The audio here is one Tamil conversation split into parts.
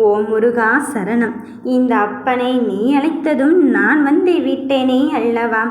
ஓ முருகா சரணம். இந்த அப்பனை நீ அழைத்ததும் நான் வந்து விட்டேனே அல்லவா?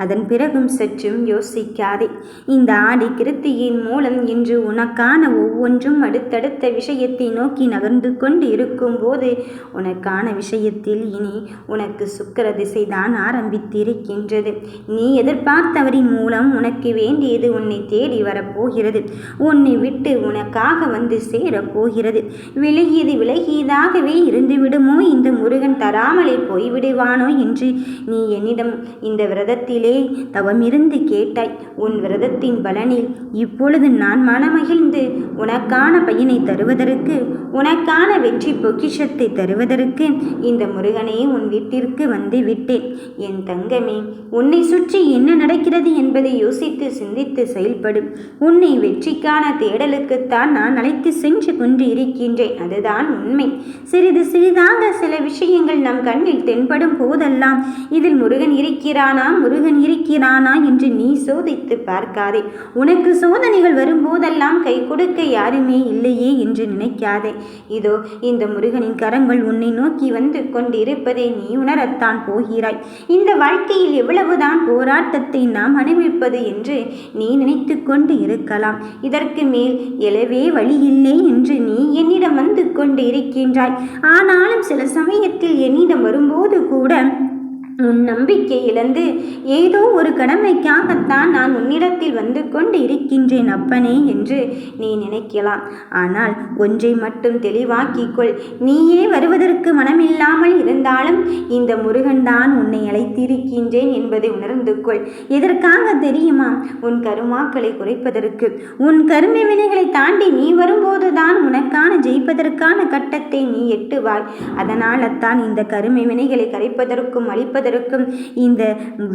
அதன் பிறகும் சற்றும் யோசிக்காதே. இந்த ஆடி கிருத்தியின் மூலம் இன்று உனக்கான ஒவ்வொன்றும் அடுத்தடுத்த விஷயத்தை நோக்கி நகர்ந்து கொண்டு இருக்கும்போது உனக்கான விஷயத்தில் இனி உனக்கு சுக்கிர திசைதான் ஆரம்பித்திருக்கின்றது. நீ எதிர்பார்த்தவரின் மூலம் உனக்கு வேண்டியது உன்னை தேடி வரப்போகிறது. உன்னை விட்டு உனக்காக வந்து சேரப்போகிறது. விலகியதாகவே இருந்து விடுமோ, இந்த முருகன் தராமலே போய்விடுவானோ என்று நீ என்னிடம் இந்த விரதத்திலே தவமிருந்து கேட்டாய். உன் விரதத்தின் பலனில் இப்பொழுது நான் மனமகிழ்ந்து உனக்கான பையனை தருவதற்கு, உனக்கான வெற்றி பொக்கிஷத்தை தருவதற்கு இந்த முருகனே உன் வீட்டிற்கு வந்து விட்டேன். என் தங்கமே, உன்னை சுற்றி என்ன நடக்கிறது என்பதை யோசித்து சிந்தித்து செயல்படும். உன்னை வெற்றிக்கான தேடலுக்குத்தான் நான் அழைத்து சென்று கொண்டு இருக்கின்றேன். அதுதான் உண்மை. சிறிது சிறிதாக சில விஷயங்கள் நம் கண்ணில் தென்படும் போதெல்லாம் இதில் முருகன் இருக்கிறானா என்று நீ சோதித்து பார்க்காதே. உனக்கு சோதனைகள் வரும்போதெல்லாம் கை கொடுக்க யாருமே இல்லையே என்று நினைக்காதே. இதோ இந்த முருகனின் கரங்கள் உன்னை நோக்கி வந்து கொண்டிருப்பதை நீ உணரத்தான் போகிறாய். இந்த வாழ்க்கையில் எவ்வளவுதான் போராட்டத்தை நாம் அனுபவிப்பது என்று நீ நினைத்து கொண்டு இருக்கலாம். இதற்கு மேல் எழவே வழியில்லை என்று நீ என்னிடம் வந்து கொண்டு இருக்கின்றாய். ஆனாலும் சில சமயத்தில் என்னிடம் வரும்போது கூட உன் நம்பிக்கை இழந்து ஏதோ ஒரு கடமைக்காகத்தான் நான் உன்னிடத்தில் வந்து கொண்டு இருக்கின்றேன் அப்பனே என்று நீ நினைக்கலாம். ஆனால் ஒன்றை மட்டும் தெளிவாக்கிக்கொள். நீயே வருவதற்கு மனமில்லாமல் இருந்தாலும் இந்த முருகன் தான் உன்னை அழைத்திருக்கின்றேன் என்பதை உணர்ந்து கொள். எதற்காக தெரியுமா? உன் கருமாக்களை குறைப்பதற்கு. உன் கருமை வினைகளை தாண்டி நீ வரும்போதுதான் உனக்கான ஜெயிப்பதற்கான கட்டத்தை நீ எட்டுவாய். அதனால்தான் இந்த கருமை வினைகளை கரைப்பதற்கும் அழிப்பதற்கும் இந்த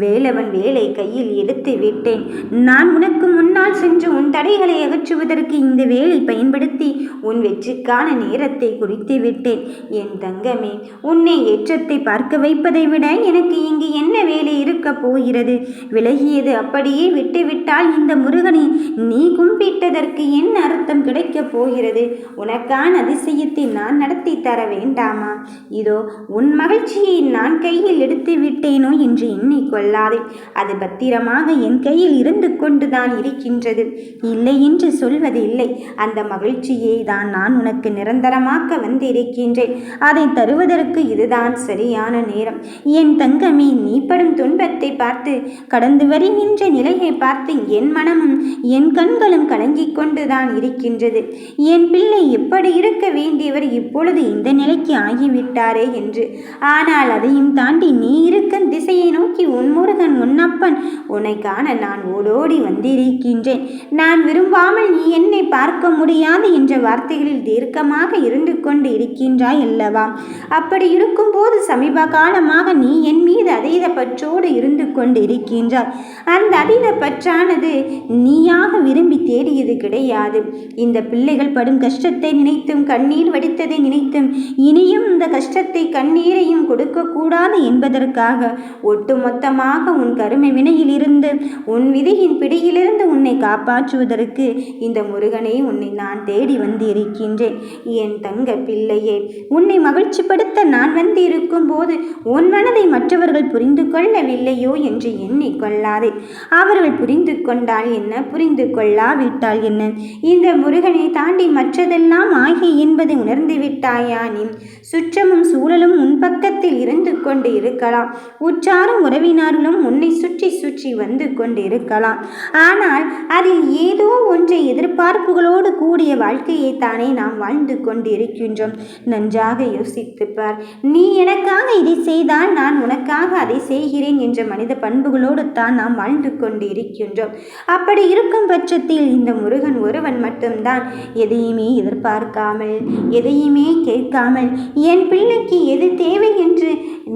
வேலவன் வேலை கையில் எடுத்து விட்டேன். நான் உனக்கு முன்னால் சென்று உன் தடைகளை அகற்றுவதற்கு இந்த வேலை பயன்படுத்தி உன் வெற்றிக்கான நேரத்தை குறித்து விட்டேன். என் தங்கமே, உன்னை ஏற்றத்தை பார்க்க வைப்பதை விட எனக்கு இங்கு என்ன வேலை இருக்க போகிறது? விலகியது அப்படியே விட்டுவிட்டால் இந்த முருகனை நீ கும்பிட்டதற்கு என்ன அர்த்தம் கிடைக்கப் போகிறது? உனக்கான அதிசயத்தை நான் நடத்தி தர வேண்டாமா? இதோ உன் மகிழ்ச்சியை நான் கையில் எடுத்து விட்டேனோ என்று எண்ணிக்கொள்ளாதே. அது பத்திரமாக என் கையில் இருந்து கொண்டுதான் இருக்கின்றது. இல்லை என்று சொல்வது இல்லை. அந்த மகிழ்ச்சியை தான் நான் உனக்கு நிரந்தரமாக்க வந்திருக்கின்றேன். அதை தருவதற்கு இதுதான் சரியான நேரம். என் தங்கமே, நீ படும் துன்பத்தை பார்த்து, கடந்து வருகின்ற நிலையை பார்த்து என் மனமும் என் கண்களும் கலங்கிக் கொண்டுதான் இருக்கின்றது. என் பிள்ளை எப்படி இருக்க வேண்டியவர் இப்பொழுது இந்த நிலைக்கு ஆகிவிட்டாரே என்று. ஆனால் அதையும் தாண்டி நீ இருக்கும் திசையை நோக்கி உன் முருகன் உன்னப்பன் உன்னை காண நான் ஓடோடி வந்திருக்கின்றேன். நான் விரும்பாமல் நீ என்னை பார்க்க முடியாது என்ற வார்த்தைகளில் தீர்க்கமாக இருந்து கொண்டு இருக்கின்றாய் அல்லவா? அப்படி இருக்கும்போது சமீப காலமாக நீ என் மீது அதீத பற்றோடு இருந்து கொண்டு இருக்கின்றாய். அந்த அதீத பற்றானது நீயாக விரும்பி தேடியது கிடையாது. இந்த பிள்ளைகள் படும் கஷ்டத்தை நினைத்தும் கண்ணீர் வடித்ததை நினைத்தும் இனியும் இந்த கஷ்டத்தை கண்ணீரையும் கொடுக்கக்கூடாது என்பதற்காக ஒட்டுமொத்தமாக உன் கருமை வினையிலிருந்து உன் விதியின் பிடியிலிருந்து உன்னை காப்பாற்றுவதற்கு இந்த முருகனை உன்னை நான் தேடி வந்து இருக்கின்றேன். என் தங்க பிள்ளையே, உன்னை மகிழ்ச்சிப்படுத்த நான் வந்து இருக்கும் போது உன் மனதை மற்றவர்கள் புரிந்து கொள்ளவில்லையோ என்று எண்ணிக்கொள்ளாதே. அவர்கள் புரிந்து கொண்டால் என்ன, புரிந்து கொள்ளாவிட்டால் என்ன? இந்த முருகனை தாண்டி மற்றதெல்லாம் ஆகி என்பதை உணர்ந்து விட்டாயா நீ? சுற்றமும் சூழலும் உன் பக்கத்தில் இருந்து கொண்டு இருக்கலாம். உற்றாரும் உறவினர்களும் உன்னை சுற்றி சுற்றி வந்து கொண்டு இருக்கலாம். ஆனால் அதில் ஏதோ ஒன்றை எதிர்பார்ப்புகளோடு கூடிய வாழ்க்கையை தானே நாம் வாழ்ந்து கொண்டு இருக்கின்றோம். நன்றாக யோசித்து பார். நீ எனக்காக இதை செய்தால் நான் உனக்காக அதை செய்கிறேன் என்ற மனித பண்புகளோடு தான் நாம் வாழ்ந்து கொண்டு இருக்கின்றோம். அப்படி இருக்கும் பட்சத்தில் இந்த முருகன் ஒருவன் மட்டும்தான் எதையுமே எதிர்பார்க்காமல், எதையுமே கேட்காமல், என் பிள்ளைக்கு எது தேவை என்று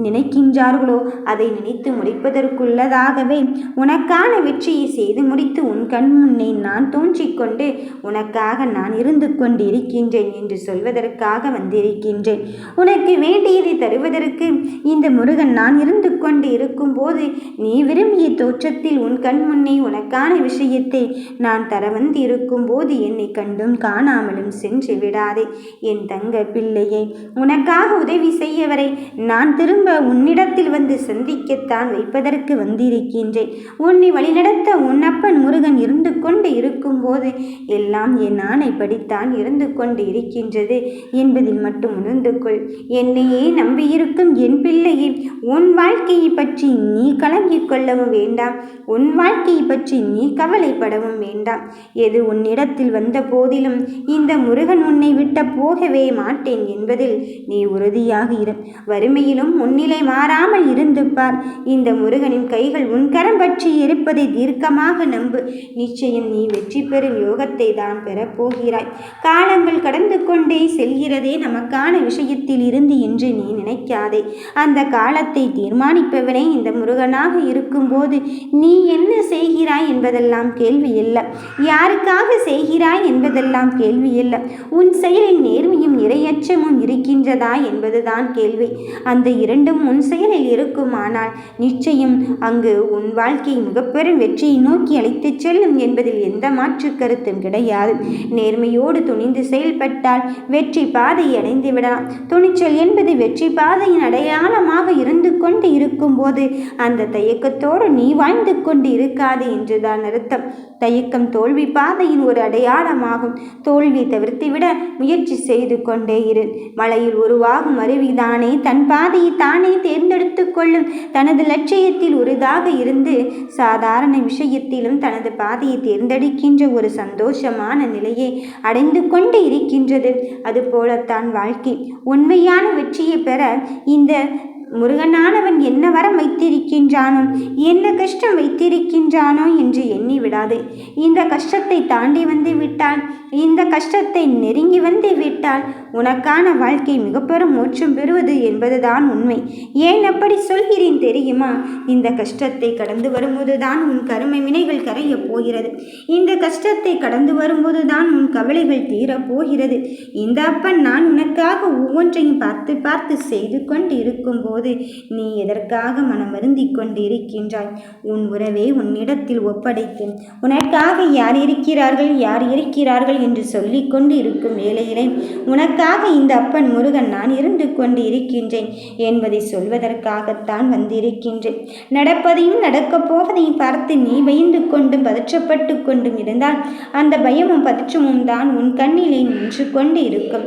நினைக்கின்றார்களோ அதை நினைத்து முடிப்பதற்குள்ளதாகவே உனக்கான வெற்றியை செய்து முடித்து உன் கண் முன்னே நான் தோன்றிக்கொண்டு உனக்காக நான் இருந்து கொண்டிருக்கின்றேன் என்று சொல்வதற்காக வந்திருக்கின்றேன். உனக்கு வேண்டியதை தருவதற்கு இந்த முருகன் நான் இருந்து கொண்டு இருக்கும்போது நீ விரும்பிய தோற்றத்தில் உன் கண் முன்னே உனக்கான விஷயத்தை நான் தர வந்து இருக்கும்போது என்னை கண்டும் காணாமலும் சென்று விடாதே என் தங்க பிள்ளையை. உனக்காக உதவி செய்யவரை நான் திரும்ப உன்னிடத்தில் வந்து சந்திக்கத்தான் வைப்பதற்கு வந்திருக்கின்றேன். உன்னை வழிநடத்த உன் அப்பன் முருகன் இருந்து கொண்டு இருக்கும்போது எல்லாம் என் ஆணைப்படித்தான் இருந்து கொண்டு இருக்கின்றது என்பதில் மட்டும் உணர்ந்து கொள். என்னையே நம்பியிருக்கும் என் பிள்ளையை, உன் வாழ்க்கையை பற்றி நீ கலங்கிக் கொள்ளவும் வேண்டாம், உன் வாழ்க்கையை பற்றி நீ கவலைப்படவும் வேண்டாம். எது உன்னிடத்தில் வந்த போதிலும் இந்த முருகன் உன்னை விட்ட போகவே மாட்டேன் என்பதில் நீ உறுதியாக இரு. வறுமையிலும் முன்னிலை மாறாமல் இருந்து பார். இந்த முருகனின் கைகள் உன் கரம் பற்றி இருப்பதை தீர்க்கமாக நம்பு. நிச்சயம் நீ வெற்றி பெறும் யோகத்தை தான் பெறப்போகிறாய். காலங்கள் கடந்து கொண்டே செல்கிறதே நமக்கான விஷயத்தில் இருந்து என்று நீ நினைக்காதே. அந்த காலத்தை தீர்மானிப்பவனே இந்த முருகனாக இருக்கும்போது நீ என்ன செய்கிறாய் என்பதெல்லாம் கேள்வி இல்லை, யாருக்காக செய்கிறாய் என்பதெல்லாம் கேள்வி இல்லை. உன் செயலில் நேர்மையும் இரையச்சமும் இருக்கின்றதா என்பதுதான் கேள்வி. அந்த இரண்டும் உன் செயலில் இருக்குமானால் நிச்சயம் அங்கு உன் வாழ்க்கை மிகப்பெரும் வெற்றியை நோக்கி அழைத்துச் செல்லும் என்பதில் எந்த மாற்று கருத்தும் கிடையாது. நேர்மையோடு துணிந்து செயல்பட்டால் வெற்றி பாதையை அடைந்து விடலாம். துணிச்சல் என்பது வெற்றி பாதையின் அடையாளமாக இருந்து கொண்டு இருக்கும்போது அந்த தயக்கத்தோடு நீ வாழ்ந்து கொண்டு இருக்காது என்றுதான் அர்த்தம். தயக்கம் தோல்வி பாதையின் ஒரு அடையாளமாகும். தோல்வி தவிர்த்துவிட முயற்சி செய்து கொண்டே இரு. மலையில் உருவாகும் அருவிதானே தன் பாதையை தானே தேர்ந்தெடுத்து கொள்ளும். தனது லட்சியத்தில் உறுதாக இருந்து சாதாரண விஷயத்திலும் தனது பாதையை தேர்ந்தெடுக்கின்ற ஒரு சந்தோஷமான நிலையை அடைந்து கொண்டு இருக்கின்றது. அதுபோலத்தான் வாழ்க்கை. உண்மையான வெற்றியை பெற இந்த முருகனானவன் என்ன வரம் வைத்திருக்கின்றானோ, என்ன கஷ்டம் வைத்திருக்கின்றானோ என்று எண்ணி விடாதே. இந்த கஷ்டத்தை தாண்டி வந்து விட்டால், இந்த கஷ்டத்தை நெருங்கி வந்து விட்டால் உனக்கான வாழ்க்கை மிக பெரும் மோட்சம் பெறுவது என்பதுதான் உண்மை. ஏன் அப்படி சொல்கிறேன் தெரியுமா? இந்த கஷ்டத்தை கடந்து வரும்போது தான் உன் கருமை வினைகள் கரையப் போகிறது. இந்த கஷ்டத்தை கடந்து வரும்போது தான் உன் கவலைகள் தீரப் போகிறது. இந்த அப்பன் நான் உனக்காக ஒவ்வொன்றையும் பார்த்து பார்த்து செய்து கொண்டு இருக்கும்போது நீ எதற்காக மனம் வருந்தி கொண்டு இருக்கின்றாய்? உன் உறவை உன்னிடத்தில் ஒப்படைத்தேன். உனக்காக யார் இருக்கிறார்கள் என்று சொல்லிக் கொண்டு இருக்கும் வேளையிலே உனக்காக இந்த அப்பன் முருகன் நான் இருந்து கொண்டு இருக்கின்றேன் என்பதை சொல்வதற்காகத்தான் வந்திருக்கின்றேன். நடப்பதையும் நடக்கப் போவதையும் பார்த்து நீ பயந்து கொண்டும் பதற்றப்பட்டு கொண்டும் இருந்தால் அந்த பயமும் பதற்றமும் தான் உன் கண்ணிலே நின்று கொண்டு இருக்கும்.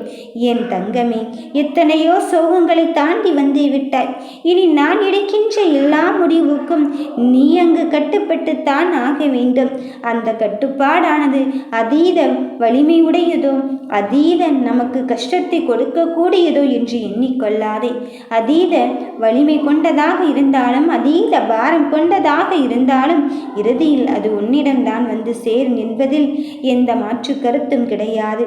என் தங்கமே, எத்தனையோ சோகங்களை தாண்டி வந்து விட்டாய். இனி நான் எடுக்கின்ற எல்லா முடிவுக்கும் நீ அங்கு கட்டுப்பட்டுத்தான் ஆக வேண்டும். அந்த கட்டுப்பாடானது அதீத வலிமை உடையதோ, அதீத நமக்கு கஷ்டத்தை கொடுக்கக்கூடியதோ என்று எண்ணிக்கொள்ளாதே. அதீத வலிமை கொண்டதாக இருந்தாலும், அதீத பாரம் கொண்டதாக இருந்தாலும் இறுதியில் அது உன்னிடம்தான் வந்து சேரும் என்பதில் எந்த மாற்று கருத்தும் கிடையாது.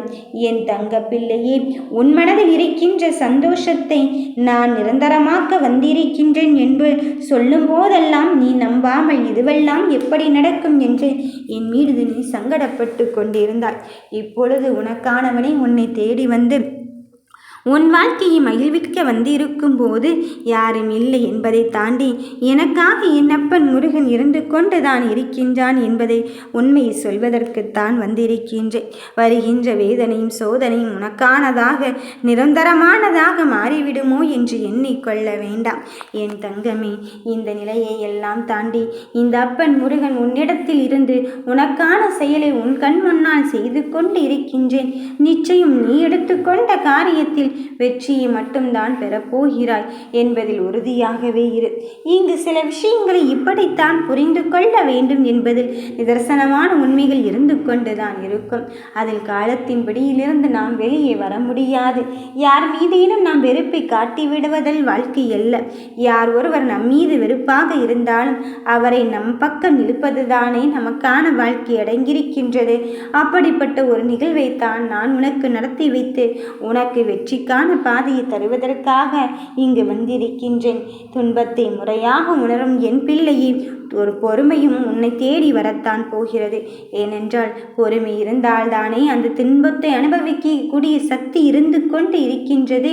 என் தங்க பிள்ளையே, உன் மனதில் இருக்கின்ற சந்தோஷத்தை நான் நிரந்தரமாக வந்திருக்கின்றேன் என்று சொல்லும் போதெல்லாம் நீ நம்பாமல் இதுவெல்லாம் எப்படி நடக்கும் என்று என் மீது நீ சங்கடப்பட்டு கொண்டிருந்தாய். இப்பொழுது உனக்கானவனை உன்னை தேடி வந்து உன் வாழ்க்கையை மகிழ்விக்க வந்திருக்கும் போது யாரும் இல்லை என்பதை தாண்டி எனக்காக என் அப்பன் முருகன் இருந்து கொண்டு தான் இருக்கின்றான் என்பதை உண்மையை சொல்வதற்குத்தான் வந்திருக்கின்றேன். வருகின்ற வேதனையும் சோதனையும் உனக்கானதாக நிரந்தரமானதாக மாறிவிடுமோ என்று எண்ணிக்கொள்ள வேண்டாம். என் தங்கமே, இந்த நிலையை எல்லாம் தாண்டி இந்த அப்பன் முருகன் உன்னிடத்தில் இருந்து உனக்கான செயலை உன் கண் முன்னால் செய்து கொண்டு இருக்கின்றேன். நிச்சயம் நீ எடுத்துக்கொண்ட காரியத்தில் வெற்றியை மட்டும்தான் பெறப்போகிறாய் என்பதில் உறுதியாகவே இரு. இங்கு சில விஷயங்களை இப்படித்தான் புரிந்து கொள்ள வேண்டும் என்பதில் நிதர்சனமான உண்மைகள் இருந்து கொண்டுதான் இருக்கும். அதில் காலத்தின் பிடியிலிருந்து நாம் வெளியே வர முடியாது. யார் மீதேனும் நாம் வெறுப்பை காட்டிவிடுவதில் வாழ்க்கை அல்ல. யார் ஒருவர் நம் மீது வெறுப்பாக இருந்தாலும் அவரை நம் பக்கம் இழுப்பதுதானே நமக்கான வாழ்க்கை அடங்கியிருக்கின்றது. அப்படிப்பட்ட ஒரு நிகழ்வைத்தான் நான் உனக்கு நடத்தி வைத்து உனக்கு வெற்றி வெற்றிக்கான பாதையை தருவதற்காக இங்கு வந்திருக்கின்றேன். துன்பத்தை முறையாக உணரும் என் பிள்ளையை ஒரு பொறுமையும் உன்னை தேடி வரத்தான் போகிறது. ஏனென்றால் பொறுமை இருந்தால்தானே அந்த துன்பத்தை அனுபவிக்கக்கூடிய சக்தி இருந்து கொண்டு இருக்கின்றது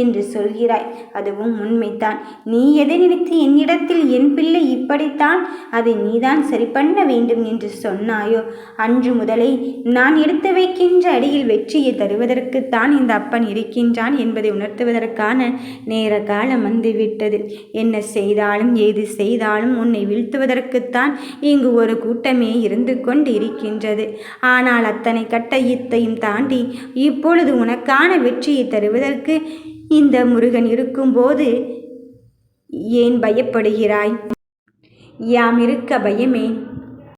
என்று சொல்கிறாய். அதுவும் உண்மைத்தான். நீ எதை நினைத்து என்னிடத்தில் என் பிள்ளை இப்படித்தான், அதை நீதான் சரி பண்ண வேண்டும் என்று சொன்னாயோ, அன்று முதலே நான் எடுத்து வைக்கின்ற அடியில் வெற்றியை தருவதற்குத்தான் இந்த அப்பன் இருக்கின்றான் என்பதை உணர்த்துவதற்கான நேர காலம் வந்துவிட்டது. என்ன செய்தாலும் ஏது செய்தாலும் உன்னை வீழ்த்துவதற்குத்தான் இங்கு ஒரு கூட்டமே இருந்து கொண்டு இருக்கின்றது. ஆனால் அத்தனை கட்டயத்தையும் தாண்டி இப்பொழுது உனக்கான வெற்றியை தருவதற்கு இந்த முருகன் இருக்கும்போது ஏன் பயப்படுகிறாய்? யாம் இருக்க பயமே.